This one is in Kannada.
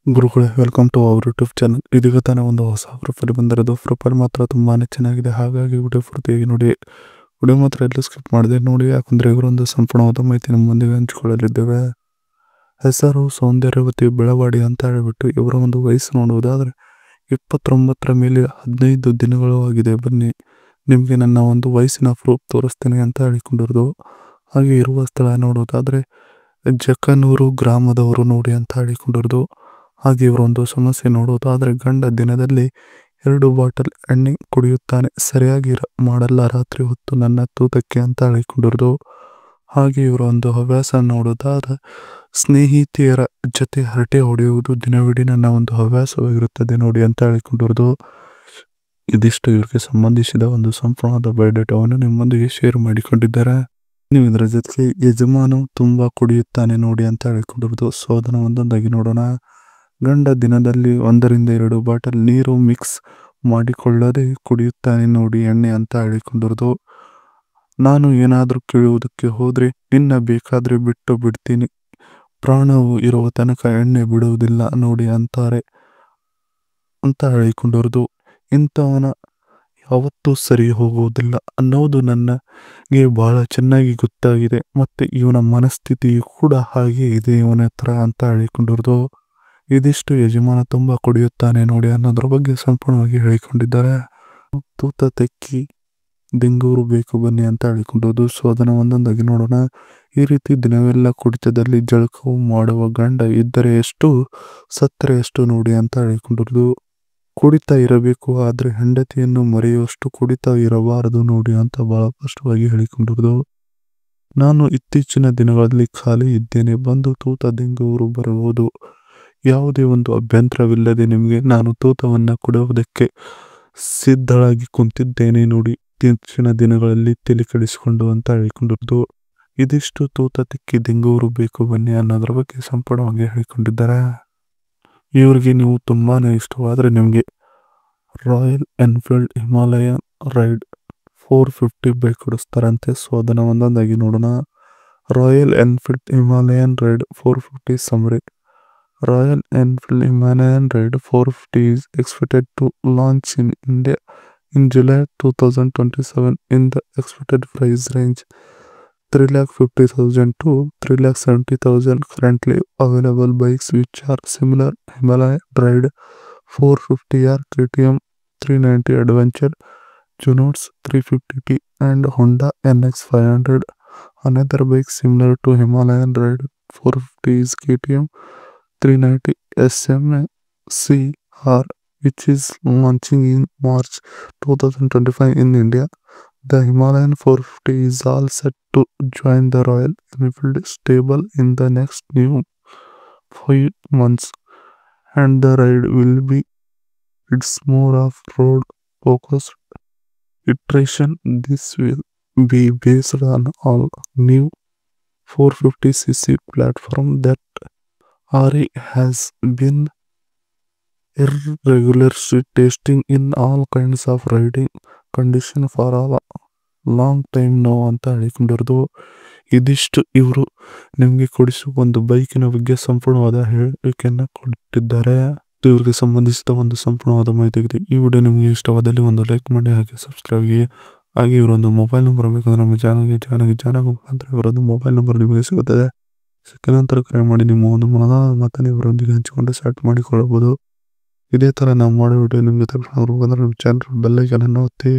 ಗುರುಗಳೇ, welcome to our YouTube channel. ಇದೀಗ ತಾನೇ ಒಂದು ಹೊಸ ಪ್ರೊಫೈಲ್ ಬಂದಿರೋದು. ಪ್ರೊಫೈಲ್ ಮಾತ್ರ ತುಂಬಾ ಚೆನ್ನಾಗಿದೆ, ಹಾಗಾಗಿ ವಿಡಿಯೋ ಪೂರ್ತಿಯಾಗಿ ನೋಡಿ. ವಿಡಿಯೋ ಮಾತ್ರ ಎಲ್ಲೂ ಸ್ಕಿಪ್ ಮಾಡಿದೆ ನೋಡಿ, ಯಾಕಂದರೆ ಇವರೊಂದು ಸಂಪೂರ್ಣವಾದ ಮಾಹಿತಿ ನಮ್ಮೊಂದಿಗೆ ಹಂಚಿಕೊಳ್ಳಲಿದ್ದೇವೆ. ಹೆಸರು ಸೌಂದರ್ಯವತಿ ಬೆಳವಾಡಿ ಅಂತ ಹೇಳಿಬಿಟ್ಟು ಇವರ ಒಂದು ವಯಸ್ಸು ನೋಡುವುದಾದರೆ 29ರ ಮೇಲೆ 15 ದಿನಗಳು ಆಗಿದೆ. ಬನ್ನಿ, ನಿಮಗೆ ನನ್ನ ಒಂದು ವಯಸ್ಸಿನ ಪ್ರೂಫ್ ತೋರಿಸ್ತೇನೆ ಅಂತ ಹೇಳಿಕೊಂಡಿರೋದು. ಹಾಗೆ ಇರುವ ಸ್ಥಳ ನೋಡುವುದಾದರೆ ಜಕ್ಕನೂರು ಗ್ರಾಮದವರು ನೋಡಿ ಅಂತ ಹೇಳಿಕೊಂಡಿರೋದು. ಹಾಗೆ ಇವರೊಂದು ಸಮಸ್ಯೆ ನೋಡುವುದಾದರೆ ಗಂಡ ದಿನದಲ್ಲಿ 2 ಬಾಟಲ್ ಎಣ್ಣೆ ಕುಡಿಯುತ್ತಾನೆ, ಸರಿಯಾಗಿ ಮಾಡಲ್ಲ ರಾತ್ರಿ ಹೊತ್ತು ನನ್ನ ತೂತಕ್ಕೆ ಅಂತ ಹೇಳಿಕೊಂಡಿರೋದು. ಹಾಗೆ ಇವರ ಒಂದು ಹವ್ಯಾಸ ನೋಡುವುದಾದರೆ ಸ್ನೇಹಿತೆಯರ ಜೊತೆ ಹರಟೆ ಹೊಡೆಯುವುದು ದಿನವಿಡೀ ನನ್ನ ಒಂದು ಹವ್ಯಾಸವಾಗಿರುತ್ತದೆ ನೋಡಿ ಅಂತ ಹೇಳಿಕೊಂಡಿರೋದು. ಇದಿಷ್ಟು ಇವರಿಗೆ ಸಂಬಂಧಿಸಿದ ಒಂದು ಸಂಪೂರ್ಣವಾದ ಬಯೋಡೇಟಾವನ್ನು ನಿಮ್ಮೊಂದಿಗೆ ಶೇರ್ ಮಾಡಿಕೊಂಡಿದ್ದಾರೆ. ನೀವು ಇದರ ಜೊತೆಗೆ ಯಜಮಾನು ತುಂಬಾ ಕುಡಿಯುತ್ತಾನೆ ನೋಡಿ ಅಂತ ಹೇಳಿಕೊಂಡಿರೋದು. ಸೊ ಅದನ್ನು ಒಂದೊಂದಾಗಿ ನೋಡೋಣ. ಗಂಡ ದಿನದಲ್ಲಿ 1-2 ಬಾಟಲ್ ನೀರು ಮಿಕ್ಸ್ ಮಾಡಿಕೊಳ್ಳದೆ ಕುಡಿಯುತ್ತಾನೆ ನೋಡಿ ಎಣ್ಣೆ ಅಂತ ಹೇಳಿಕೊಂಡಿರೋದು. ನಾನು ಏನಾದರೂ ಕೇಳುವುದಕ್ಕೆ ಹೋದರೆ ನಿನ್ನ ಬೇಕಾದರೆ ಬಿಟ್ಟು ಬಿಡ್ತೀನಿ, ಪ್ರಾಣವು ಇರುವ ತನಕ ಎಣ್ಣೆ ಬಿಡುವುದಿಲ್ಲ ನೋಡಿ ಅಂತಾರೆ ಅಂತ ಹೇಳಿಕೊಂಡಿರೋದು. ಇಂಥವನ ಯಾವತ್ತೂ ಸರಿ ಹೋಗುವುದಿಲ್ಲ ಅನ್ನೋದು ನನಗೆ ಬಹಳ ಚೆನ್ನಾಗಿ ಗೊತ್ತಾಗಿದೆ, ಮತ್ತು ಇವನ ಮನಸ್ಥಿತಿಯು ಕೂಡ ಹಾಗೆ ಇದೆ ಇವನ ಹತ್ರ ಅಂತ ಹೇಳಿಕೊಂಡಿರೋದು. ಇದಿಷ್ಟು ಯಜಮಾನ ತುಂಬ ಕುಡಿಯುತ್ತಾನೆ ನೋಡಿ ಅನ್ನೋದ್ರ ಬಗ್ಗೆ ಸಂಪೂರ್ಣವಾಗಿ ಹೇಳಿಕೊಂಡಿದ್ದಾರೆ. ತೂತ ತೆಕ್ಕಿ ದಿಂಗೂರು ಬೇಕು ಬನ್ನಿ ಅಂತ ಹೇಳಿಕೊಂಡಿರೋದು. ಸೊ ಅದನ್ನು ಒಂದೊಂದಾಗಿ ನೋಡೋಣ. ಈ ರೀತಿ ದಿನವೆಲ್ಲ ಕುಡಿತದಲ್ಲಿ ಜಳಕವು ಮಾಡುವ ಗಂಡ ಇದ್ದರೆ ಎಷ್ಟು, ಸತ್ತರೆ ಎಷ್ಟು ನೋಡಿ ಅಂತ ಹೇಳಿಕೊಂಡಿರೋದು. ಕುಡಿತಾ ಇರಬೇಕು, ಆದರೆ ಹೆಂಡತಿಯನ್ನು ಮರೆಯುವಷ್ಟು ಕುಡಿತಾ ಇರಬಾರದು ನೋಡಿ ಅಂತ ಬಹಳ ಸ್ಪಷ್ಟವಾಗಿ ಹೇಳಿಕೊಂಡಿರೋದು. ನಾನು ಇತ್ತೀಚಿನ ದಿನಗಳಲ್ಲಿ ಖಾಲಿ ಇದ್ದೇನೆ, ಬಂದು ತೂತ ದಿಂಗೂರು ಬರಬಹುದು. ಯಾವುದೇ ಒಂದು ಅಭ್ಯಂತರವಿಲ್ಲದೆ ನಿಮಗೆ ನಾನು ತೂತವನ್ನು ಕೊಡುವುದಕ್ಕೆ ಸಿದ್ಧಳಾಗಿ ಕುಂತಿದ್ದೇನೆ ನೋಡಿ, ಇತ್ತೀಚಿನ ದಿನಗಳಲ್ಲಿ ತಲೆ ಕೆಡಿಸಿಕೊಂಡು ಅಂತ ಹೇಳಿಕೊಂಡಿರೋದು. ಇದಿಷ್ಟು ತೂತ ತಿಕ್ಕಿ ದಿಂಗೂರು ಬೇಕು ಬನ್ನಿ ಅನ್ನೋದ್ರ ಬಗ್ಗೆ ಸಂಪೂರ್ಣವಾಗಿ ಹೇಳಿಕೊಂಡಿದ್ದಾರೆ. ಇವರಿಗೆ ನೀವು ತುಂಬಾ ಇಷ್ಟವಾದರೆ ನಿಮಗೆ Royal Enfield Himalayan ride 450 bike ಕೊಡಿಸ್ತಾರಂತೆ. ಸೊ ಅದನ್ನು ಒಂದೊಂದಾಗಿ ನೋಡೋಣ. Royal Enfield Himalayan ride 450 summary. Royal Enfield Himalayan Ride 450 is expected to launch in India in July 2027 in the expected price range 350,000 to 370,000. Currently available bikes which are similar Himalayan Ride 450 are KTM 390 Adventure, Junox 350T and Honda NX 500. Another bike similar to Himalayan Ride 450 is KTM 390 SMCR, which is launching in March 2025 in India. The Himalayan 450 is all set to join the Royal Enfield stable in the next new 5 months, and the ride will be its more of road focused iteration. This will be based on all new 450cc platform that RE has been irregularly testing in all kinds of riding condition for a long time now ಅಂತ ಹೇಳಿಕೊಂಡಿರೋದು. ಇದಿಷ್ಟು ಇವರು ನಿಮಗೆ ಕೊಡಿಸುವ ಒಂದು ಬೈಕಿನ ಬಗ್ಗೆ ಸಂಪೂರ್ಣವಾದ ಹೇಳಿಕೆಯನ್ನು ಕೊಟ್ಟಿದ್ದಾರೆ. ಇವ್ರಿಗೆ ಸಂಬಂಧಿಸಿದ ಒಂದು ಸಂಪೂರ್ಣವಾದ ಮಾಹಿತಿ ಆಗಿದೆ. ಈ ವಿಡಿಯೋ ನಿಮಗೆ ಇಷ್ಟವಾದಲ್ಲಿ ಒಂದು ಲೈಕ್ ಮಾಡಿ, ಹಾಗೆ ಸಬ್ಸ್ಕ್ರೈಬ್ ಆಗಿ. ಹಾಗೆ ಇವರೊಂದು ಮೊಬೈಲ್ ನಂಬರ್ ಬೇಕಂದ್ರೆ ನಮ್ಮ ಚಾನಲ್ಗೆ ಮುಖಾಂತರ ಇವರೊಂದು ಮೊಬೈಲ್ ನಂಬರ್ ನಿಮಗೆ ಸಿಗುತ್ತದೆ. ಸಿಕ್ಕ ನಂತರ ಕರೆ ಮಾಡಿ ನಿಮ್ಮ ಒಂದು ಮನದಾಳ ಮಾತನ್ನು ಇವರೊಂದಿಗೆ ಹಂಚಿಕೊಂಡು ಸ್ಟಾರ್ಟ್ ಮಾಡಿಕೊಳ್ಳಬಹುದು. ಇದೇ ಥರ ನಾವು ಮಾಡೋ ವಿಡಿಯೋ ನಿಮಗೆ ತಕ್ಷಣ ನಮ್ಮ ಚಾನಲ್ ಬೆಲ್ ಐಕಾನ್ ಅನ್ನು ಒತ್ತಿ.